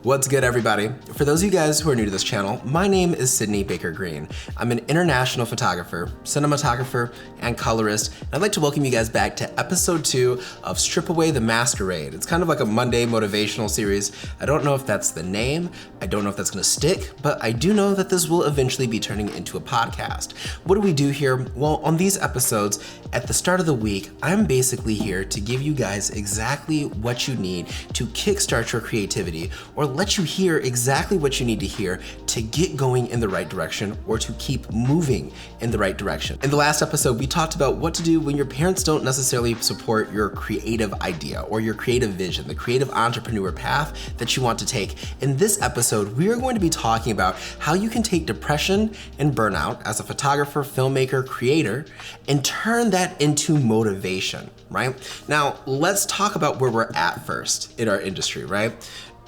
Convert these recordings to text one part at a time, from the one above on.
What's good, everybody? For those of you guys who are new to this channel, my name is Sidney Baker Green. I'm an international photographer, cinematographer, and colorist, and I'd like to welcome you guys back to episode 2 of Strip Away The Masquerade. It's kind of like a Monday Motivational Series. I don't know if that's the name, I don't know if that's gonna stick, but I do know that this will eventually be turning into a podcast. What do we do here? Well, on these episodes, at the start of the week, I'm basically here to give you guys exactly what you need to kickstart your creativity, or let you hear exactly what you need to hear to get going in the right direction or to keep moving in the right direction. In the last episode, we talked about what to do when your parents don't necessarily support your creative idea or your creative vision, the creative entrepreneur path that you want to take. In this episode, we are going to be talking about how you can take depression and burnout as a photographer, filmmaker, creator, and turn that into motivation, right? Now, let's talk about where we're at first in our industry, right?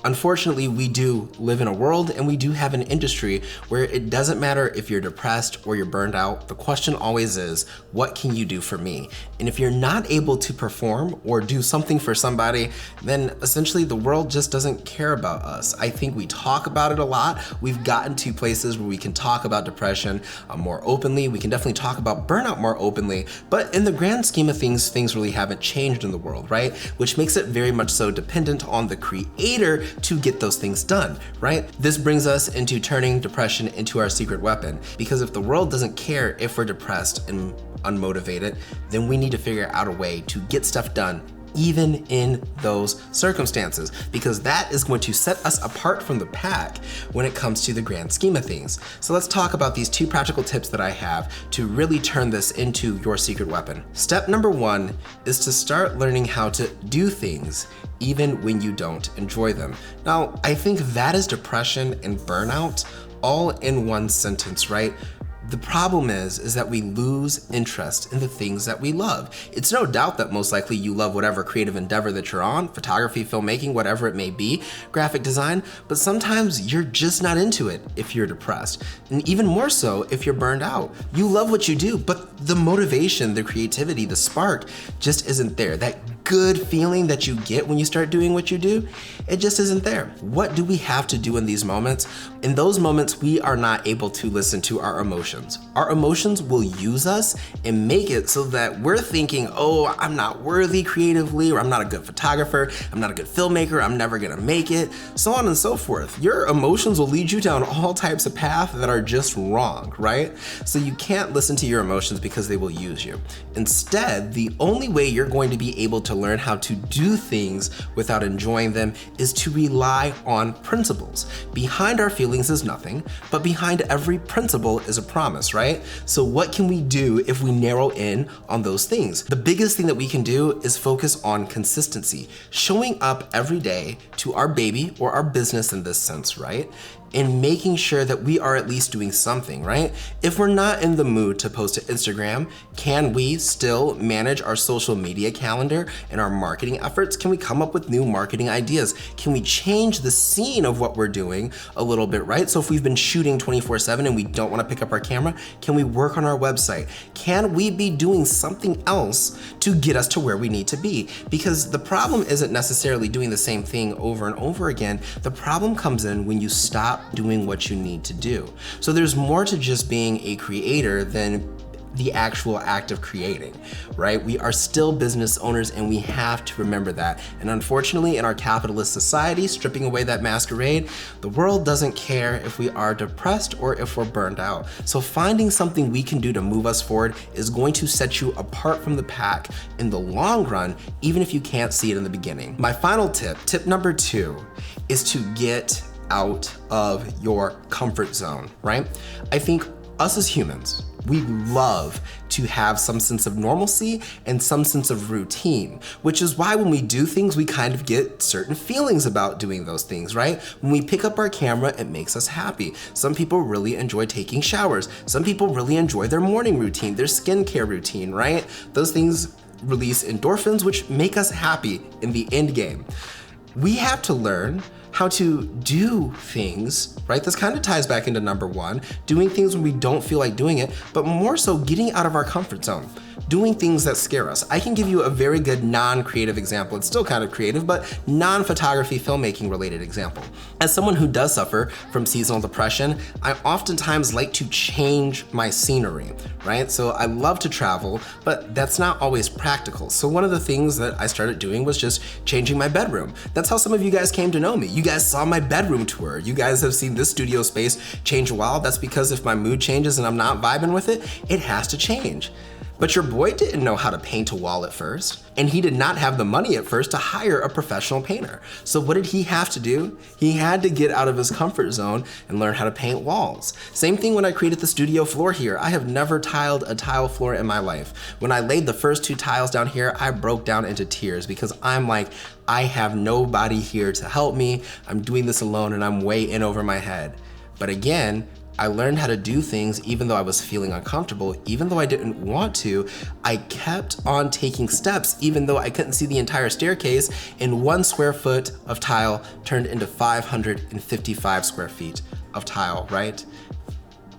Unfortunately, we do live in a world and we do have an industry where it doesn't matter if you're depressed or you're burned out. The question always is, what can you do for me? And if you're not able to perform or do something for somebody, then essentially the world just doesn't care about us. I think we talk about it a lot. We've gotten to places where we can talk about depression more openly. We can definitely talk about burnout more openly, but in the grand scheme of things, things really haven't changed in the world, right? Which makes it very much so dependent on the creator to get those things done, right? This brings us into turning depression into our secret weapon, because if the world doesn't care if we're depressed and unmotivated, then we need to figure out a way to get stuff done even in those circumstances, because that is going to set us apart from the pack when it comes to the grand scheme of things. So let's talk about these 2 practical tips that I have to really turn this into your secret weapon. Step number 1 is to start learning how to do things even when you don't enjoy them. Now, I think that is depression and burnout all in one sentence, right? The problem is that we lose interest in the things that we love. It's no doubt that most likely you love whatever creative endeavor that you're on, photography, filmmaking, whatever it may be, graphic design, but sometimes you're just not into it if you're depressed. And even more so if you're burned out. You love what you do, but the motivation, the creativity, the spark just isn't there. That good feeling that you get when you start doing what you do, it just isn't there. What do we have to do in these moments? In those moments, we are not able to listen to our emotions. Our emotions will use us and make it so that we're thinking, oh, I'm not worthy creatively, or I'm not a good photographer, I'm not a good filmmaker, I'm never gonna make it, so on and so forth. Your emotions will lead you down all types of paths that are just wrong, right? So you can't listen to your emotions because they will use you. Instead, the only way you're going to be able to learn how to do things without enjoying them is to rely on principles. Behind our feelings is nothing, but behind every principle is a promise, right? So what can we do if we narrow in on those things? The biggest thing that we can do is focus on consistency, showing up every day to our baby or our business in this sense, right? And making sure that we are at least doing something, right? If we're not in the mood to post to Instagram, can we still manage our social media calendar and our marketing efforts? Can we come up with new marketing ideas? Can we change the scene of what we're doing a little bit, right? So if we've been shooting 24/7 and we don't want to pick up our camera, can we work on our website? Can we be doing something else to get us to where we need to be? Because the problem isn't necessarily doing the same thing over and over again. The problem comes in when you stop doing what you need to do. So there's more to just being a creator than the actual act of creating, right? We are still business owners and we have to remember that. And unfortunately, in our capitalist society, stripping away that masquerade, the world doesn't care if we are depressed or if we're burned out. So finding something we can do to move us forward is going to set you apart from the pack in the long run, even if you can't see it in the beginning. My final tip number 2, is to get out of your comfort zone, right? I think us as humans, we love to have some sense of normalcy and some sense of routine, which is why when we do things, we kind of get certain feelings about doing those things, right? When we pick up our camera, it makes us happy. Some people really enjoy taking showers. Some people really enjoy their morning routine, their skincare routine, right? Those things release endorphins, which make us happy in the end game. We have to learn how to do things, right? This kind of ties back into number 1, doing things when we don't feel like doing it, but more so getting out of our comfort zone. doing things that scare us. I can give you a very good non-creative example. It's still kind of creative, but non-photography, filmmaking related example. As someone who does suffer from seasonal depression, I oftentimes like to change my scenery, right? So I love to travel, but that's not always practical. So one of the things that I started doing was just changing my bedroom. That's how some of you guys came to know me. You guys saw my bedroom tour. You guys have seen this studio space change a while. That's because if my mood changes and I'm not vibing with it, it has to change. But your boy didn't know how to paint a wall at first, and he did not have the money at first to hire a professional painter. So what did he have to do? He had to get out of his comfort zone and learn how to paint walls. Same thing when I created the studio floor here. I have never tiled a tile floor in my life. When I laid the first 2 tiles down here, I broke down into tears because I'm like, I have nobody here to help me. I'm doing this alone and I'm way in over my head. But again, I learned how to do things even though I was feeling uncomfortable, even though I didn't want to. I kept on taking steps even though I couldn't see the entire staircase, and 1 square foot of tile turned into 555 square feet of tile, right?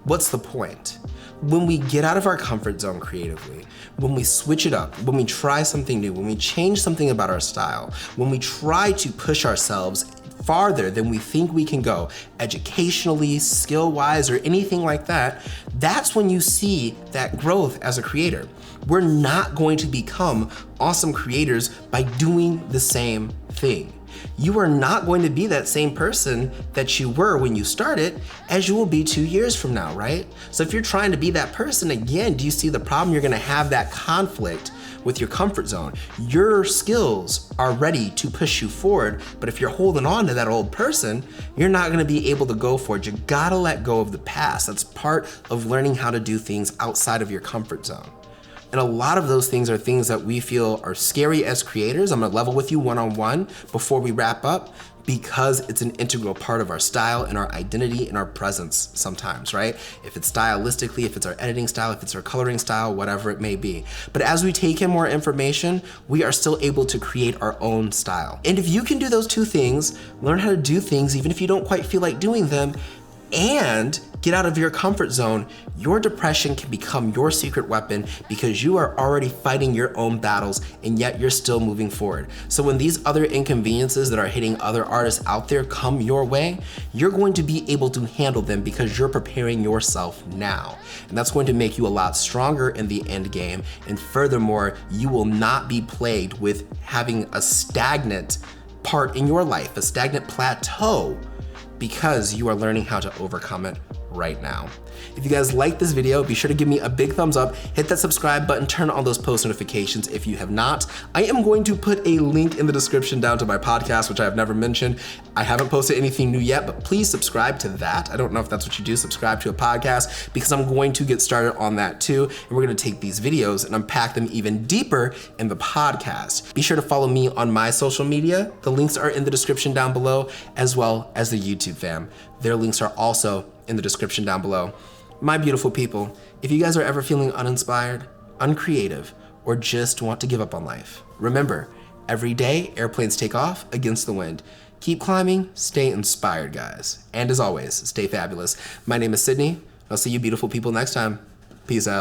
What's the point? When we get out of our comfort zone creatively, when we switch it up, when we try something new, when we change something about our style, when we try to push ourselves farther than we think we can go, educationally, skill-wise, or anything like that, that's when you see that growth as a creator. We're not going to become awesome creators by doing the same thing. You are not going to be that same person that you were when you started as you will be 2 years from now, right? So if you're trying to be that person again, do you see the problem? You're gonna have that conflict with your comfort zone. Your skills are ready to push you forward, but if you're holding on to that old person, you're not gonna be able to go forward. You gotta let go of the past. That's part of learning how to do things outside of your comfort zone. And a lot of those things are things that we feel are scary as creators. I'm gonna level with you one-on-one before we wrap up, because it's an integral part of our style and our identity and our presence sometimes, right? If it's stylistically, if it's our editing style, if it's our coloring style, whatever it may be. But as we take in more information, we are still able to create our own style. And if you can do those 2 things, learn how to do things even if you don't quite feel like doing them, and get out of your comfort zone, your depression can become your secret weapon because you are already fighting your own battles and yet you're still moving forward. So when these other inconveniences that are hitting other artists out there come your way, you're going to be able to handle them because you're preparing yourself now. And that's going to make you a lot stronger in the end game. And furthermore, you will not be plagued with having a stagnant part in your life, a stagnant plateau, because you are learning how to overcome it right now. If you guys like this video, be sure to give me a big thumbs up, hit that subscribe button, turn on those post notifications if you have not. I am going to put a link in the description down to my podcast, which I have never mentioned. I haven't posted anything new yet, but please subscribe to that. I don't know if that's what you do, subscribe to a podcast, because I'm going to get started on that too. And we're gonna take these videos and unpack them even deeper in the podcast. Be sure to follow me on my social media. The links are in the description down below, as well as the YouTube fam. Their links are also in the description down below. My beautiful people, if you guys are ever feeling uninspired, uncreative, or just want to give up on life, remember, every day airplanes take off against the wind. Keep climbing, stay inspired, guys. And as always, stay fabulous. My name is Sidney. I'll see you beautiful people next time. Peace out.